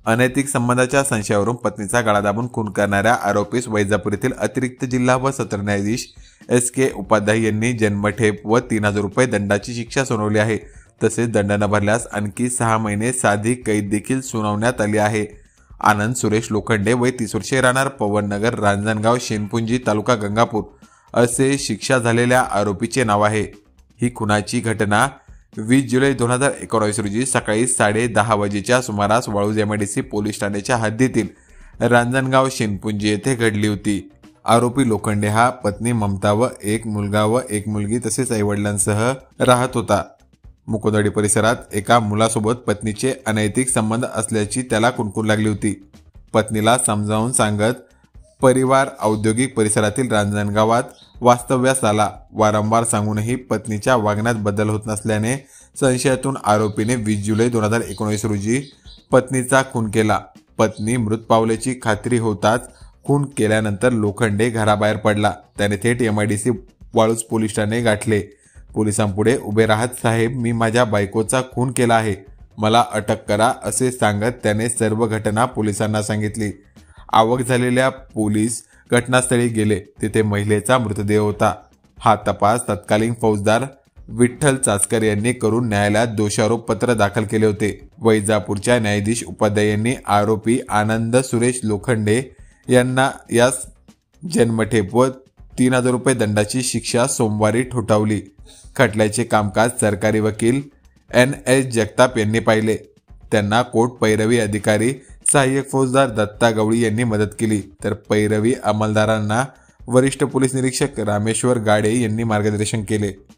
अनैतिक संबंधाच्या संशयावरून पत्नीचा गळा दाबून खून करणाऱ्या आरोपीस वैजापूर येथील अतिरिक्त जिल्हा व सत्र न्यायाधीश SK उपाध्याय यांनी जन्मठेप व 3,000 रुपये दंडाची शिक्षा सुनावली आहे। तसेच दंड न भरल्यास आणखी 6 महिने साधी कैद देखील सुनावण्यात आली आहे। आनंद सुरेश लोखंडे वय 30 वर्षे, राहणार पवननगर, रांजणगाव, शेनपुंजी, तालुका गंगापूर असे शिक्षा झालेल्या आरोपीचे नाव आहे। ही खुनाची घटना 20 जुलै 2019 रोजी सकाळी 10:30 वाजेच्या सुमारास वाळूज MIDC पोलीस ठाण्याच्या हद्दीतील रांजणगाव शेनपुंजी येथे घडली होती। आरोपी लोखंडे हा पत्नी ममता व एक मुलगा व एक मुलगी तसेच आईवडिलांसह राहत होता। मुकुंदवाडी परिसरात एका मुलासोबत पत्नीचे अनैतिक संबंध असल्याची त्याला कुणकुण लागली होती। पत्नीला समजावून सांगत परिवार औद्योगिक परिसरातील रांजणगावात वास्तव्यास आला। वारंवार सांगूनही पत्नीच्या वागण्यात बदल होत नसल्याने संशयातून आरोपीने 20 जुलै 2019 रोजी पत्नीचा खून केला। पत्नी मृत पावल्याची खात्री होताच खून केल्यानंतर लोखंडे घराबाहेर पडला। त्याने थेट MIDC वाळूज पोलीस ठाणे गाठले। पोलिसांपुढे उभे राहत, साहेब, मी माझ्या बायकोचा खून केला आहे, मला अटक करा असे सांगत त्याने सर्व घटना पोलिसांना सांगितली। आवक झालेल्या पोलीस घटनास्थळी गेले। तिथे महिलेचा मृतदेह होता। हा तपास तत्कालीन फौजदार विठ्ठल चाचकर यांनी करून न्यायालयात दोषारोपपत्र दाखल केले होते। वैजापूरच्या न्यायाधीश उपाध्याय यांनी आरोपी आनंद सुरेश लोखंडे यांना यास जन्मठेप व 3,000 रुपये दंडाची शिक्षा सोमवारी ठोठावली। खटल्याचे कामकाज सरकारी वकील NS जगताप यांनी पाहिले। त्यांना कोर्ट पैरवी अधिकारी सहाय्यक फौजदार दत्ता गवळी यांनी मदत केली, तर पैरवी अंमलदारांना वरिष्ठ पोलीस निरीक्षक रामेश्वर गाडे यांनी मार्गदर्शन केले।